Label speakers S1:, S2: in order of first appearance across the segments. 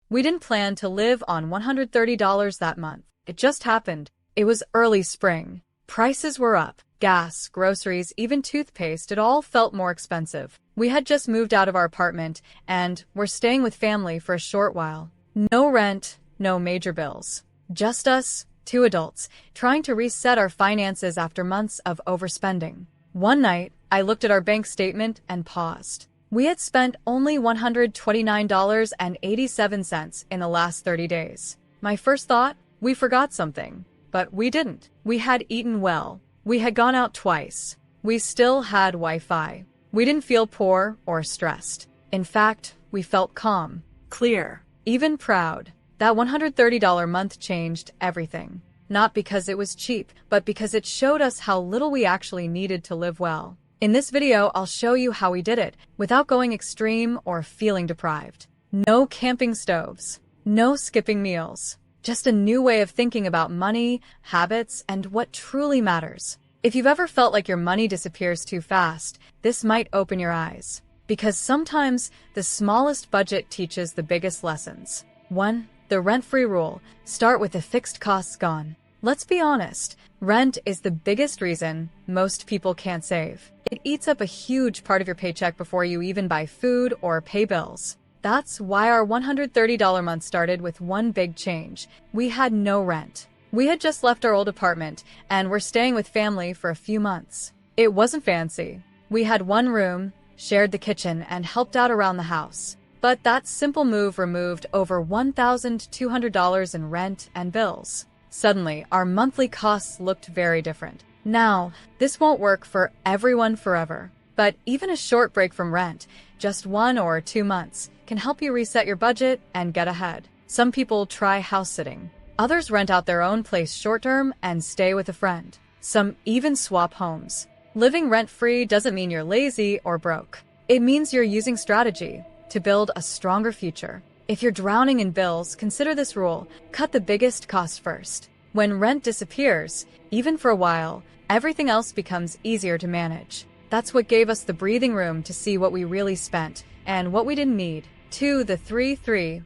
S1: We didn't plan to live on $130 that month. It just happened. It was early spring. Prices were up. Gas, groceries, even toothpaste, it all felt more expensive. We had just moved out of our apartment and were staying with family for a short while. No rent, no major bills. Just us, two adults, trying to reset our finances after months of overspending. One night, I looked at our bank statement and paused. We had spent only $129.87 in the last 30 days. My first thought, we forgot something. But we didn't. We had eaten well. We had gone out twice. We still had Wi-Fi. We didn't feel poor or stressed. In fact, we felt calm, clear, even proud. That $130 month changed everything. Not because it was cheap, but because it showed us how little we actually needed to live well. In this video, I'll show you how we did it without going extreme or feeling deprived. No camping stoves. No skipping meals. Just a new way of thinking about money, habits, and what truly matters. If you've ever felt like your money disappears too fast, this might open your eyes. Because sometimes the smallest budget teaches the biggest lessons. 1. The rent-free rule. Start with the fixed costs gone. Let's be honest, rent is the biggest reason most people can't save. It eats up a huge part of your paycheck before you even buy food or pay bills. That's why our $130 month started with one big change. We had no rent. We had just left our old apartment and were staying with family for a few months. It wasn't fancy. We had one room, shared the kitchen, and helped out around the house. But that simple move removed over $1,200 in rent and bills. Suddenly, our monthly costs looked very different. Now, this won't work for everyone forever. But even a short break from rent, just 1 or 2 months, can help you reset your budget and get ahead. Some people try house sitting. Others rent out their own place short-term and stay with a friend. Some even swap homes. Living rent-free doesn't mean you're lazy or broke. It means you're using strategy to build a stronger future. If you're drowning in bills, consider this rule. Cut the biggest cost first. When rent disappears, even for a while, everything else becomes easier to manage. That's what gave us the breathing room to see what we really spent and what we didn't need. 2. The 3-3-1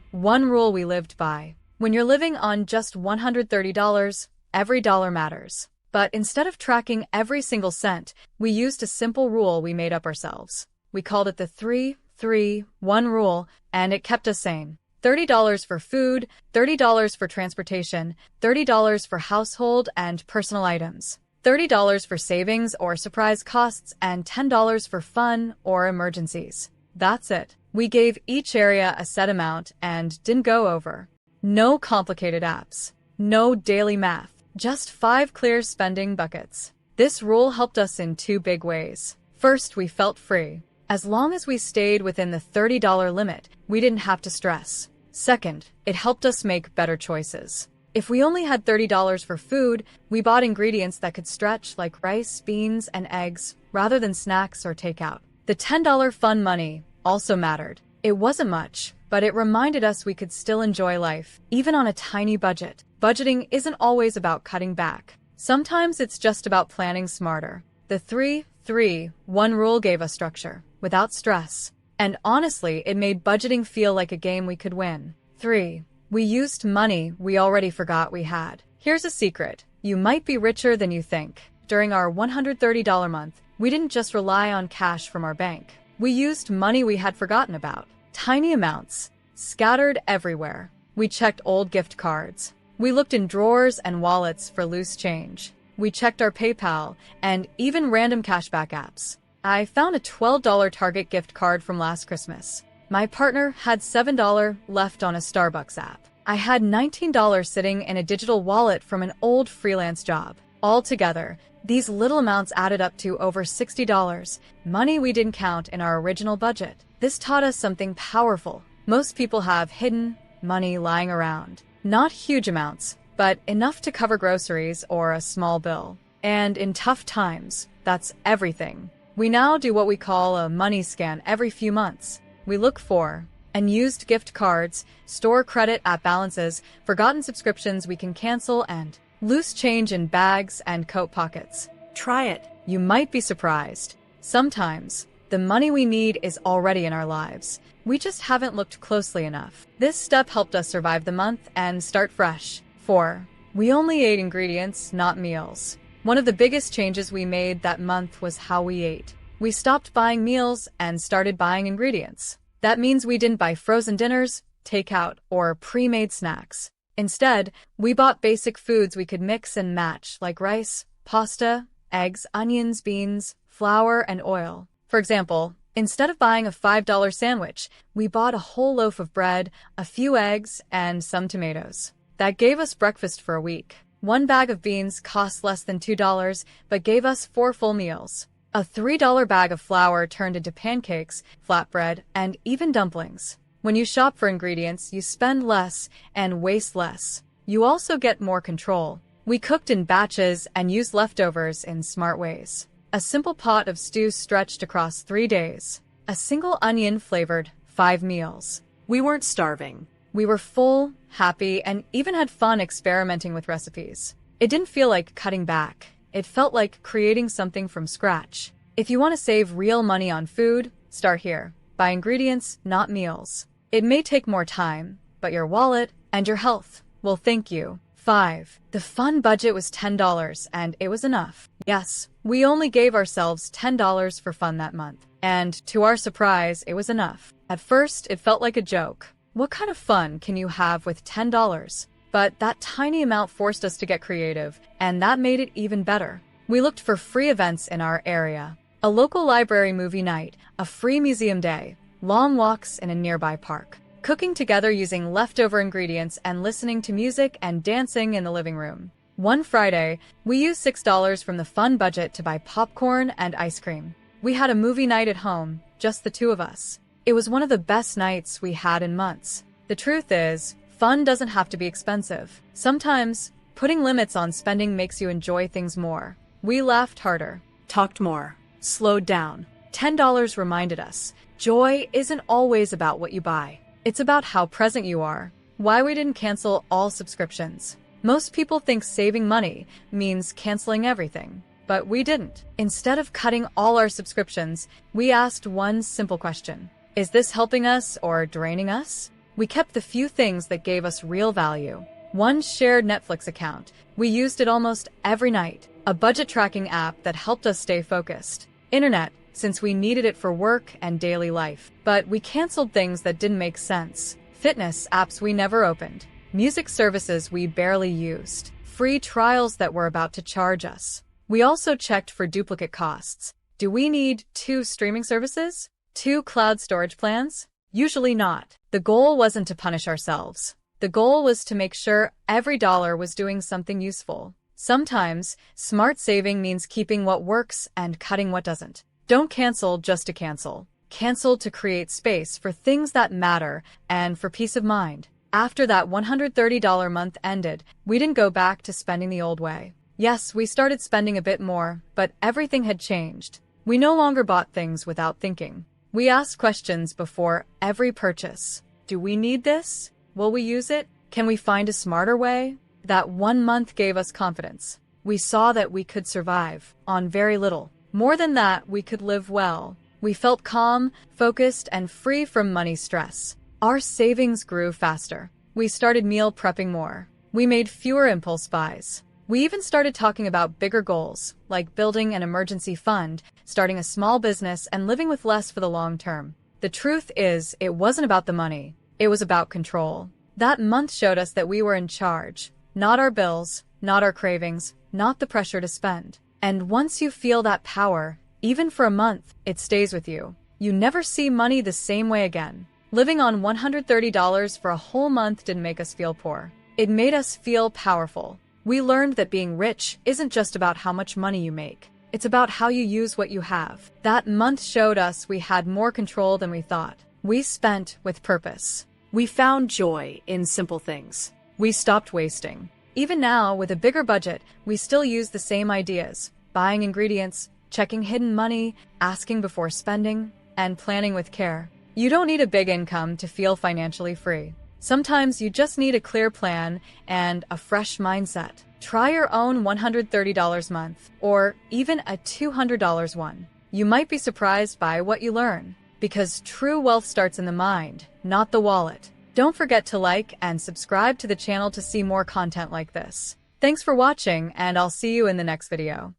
S1: rule we lived by. When you're living on just $130, every dollar matters. But instead of tracking every single cent, we used a simple rule we made up ourselves. We called it the 3-3-1 rule, and it kept us sane. $30 for food, $30 for transportation, $30 for household and personal items, $30 for savings or surprise costs, and $10 for fun or emergencies. That's it. We gave each area a set amount and didn't go over. No complicated apps. No daily math. Just 5 clear spending buckets. This rule helped us in 2 big ways. First, we felt free. As long as we stayed within the $30 limit, we didn't have to stress. Second, it helped us make better choices. If we only had $30 for food, we bought ingredients that could stretch like rice, beans, and eggs, rather than snacks or takeout. The $10 fun money also mattered. It wasn't much, but it reminded us we could still enjoy life, even on a tiny budget. Budgeting isn't always about cutting back. Sometimes it's just about planning smarter. The 3-3-1 rule gave us structure, without stress. And honestly, it made budgeting feel like a game we could win. 3. We used money we already forgot we had. Here's a secret. You might be richer than you think. During our $130 month, we didn't just rely on cash from our bank. We used money we had forgotten about. Tiny amounts, scattered everywhere. We checked old gift cards. We looked in drawers and wallets for loose change. We checked our PayPal and even random cashback apps. I found a $12 Target gift card from last Christmas. My partner had $7 left on a Starbucks app. I had $19 sitting in a digital wallet from an old freelance job. Altogether, these little amounts added up to over $60, money we didn't count in our original budget. This taught us something powerful. Most people have hidden money lying around. Not huge amounts, but enough to cover groceries or a small bill. And in tough times, that's everything. We now do what we call a money scan every few months. We look for unused gift cards, store credit at balances, forgotten subscriptions we can cancel, and loose change in bags and coat pockets. Try it. You might be surprised. Sometimes, the money we need is already in our lives. We just haven't looked closely enough. This step helped us survive the month and start fresh. 4. We only ate ingredients, not meals. One of the biggest changes we made that month was how we ate. We stopped buying meals and started buying ingredients. That means we didn't buy frozen dinners, takeout, or pre-made snacks. Instead, we bought basic foods we could mix and match, like rice, pasta, eggs, onions, beans, flour, and oil. For example, instead of buying a $5 sandwich, we bought a whole loaf of bread, a few eggs, and some tomatoes. That gave us breakfast for a week. One bag of beans cost less than $2, but gave us 4 full meals. A $3 bag of flour turned into pancakes, flatbread, and even dumplings. When you shop for ingredients, you spend less and waste less. You also get more control. We cooked in batches and used leftovers in smart ways. A simple pot of stew stretched across 3 days. A single onion flavored 5 meals. We weren't starving. We were full, happy, and even had fun experimenting with recipes. It didn't feel like cutting back. It felt like creating something from scratch. If you want to save real money on food, start here. Buy ingredients, not meals. It may take more time, but your wallet and your health will thank you. 5. The fun budget was $10, and it was enough. Yes, we only gave ourselves $10 for fun that month. And to our surprise, it was enough. At first, it felt like a joke. What kind of fun can you have with $10? But that tiny amount forced us to get creative, and that made it even better. We looked for free events in our area. A local library movie night, a free museum day, long walks in a nearby park. Cooking together using leftover ingredients and listening to music and dancing in the living room. One Friday, we used $6 from the fun budget to buy popcorn and ice cream. We had a movie night at home, just the 2 of us. It was one of the best nights we had in months. The truth is, fun doesn't have to be expensive. Sometimes, putting limits on spending makes you enjoy things more. We laughed harder, talked more, slowed down. $10 reminded us, joy isn't always about what you buy. It's about how present you are. Why we didn't cancel all subscriptions. Most people think saving money means canceling everything, but we didn't. Instead of cutting all our subscriptions, we asked one simple question. Is this helping us or draining us? We kept the few things that gave us real value. One shared Netflix account. We used it almost every night. A budget tracking app that helped us stay focused. Internet, since we needed it for work and daily life. But we canceled things that didn't make sense. Fitness apps we never opened. Music services we barely used. Free trials that were about to charge us. We also checked for duplicate costs. Do we need 2 streaming services? 2 cloud storage plans? Usually not. The goal wasn't to punish ourselves. The goal was to make sure every dollar was doing something useful. Sometimes, smart saving means keeping what works and cutting what doesn't. Don't cancel just to cancel. Cancel to create space for things that matter and for peace of mind. After that $130 month ended, we didn't go back to spending the old way. Yes, we started spending a bit more, but everything had changed. We no longer bought things without thinking. We asked questions before every purchase. Do we need this? Will we use it? Can we find a smarter way? That 1 month gave us confidence. We saw that we could survive on very little. More than that, we could live well. We felt calm, focused, and free from money stress. Our savings grew faster. We started meal prepping more. We made fewer impulse buys. We even started talking about bigger goals, like building an emergency fund, starting a small business, and living with less for the long term. The truth is, it wasn't about the money. It was about control. That month showed us that we were in charge. Not our bills, not our cravings, not the pressure to spend. And once you feel that power, even for a month, it stays with you. You never see money the same way again. Living on $130 for a whole month didn't make us feel poor. It made us feel powerful. We learned that being rich isn't just about how much money you make. It's about how you use what you have. That month showed us we had more control than we thought. We spent with purpose. We found joy in simple things. We stopped wasting. Even now, with a bigger budget, we still use the same ideas. Buying ingredients, checking hidden money, asking before spending, and planning with care. You don't need a big income to feel financially free. Sometimes you just need a clear plan and a fresh mindset. Try your own $130 month, or even a $200 one. You might be surprised by what you learn. because true wealth starts in the mind, not the wallet. Don't forget to like and subscribe to the channel to see more content like this. Thanks for watching, and I'll see you in the next video.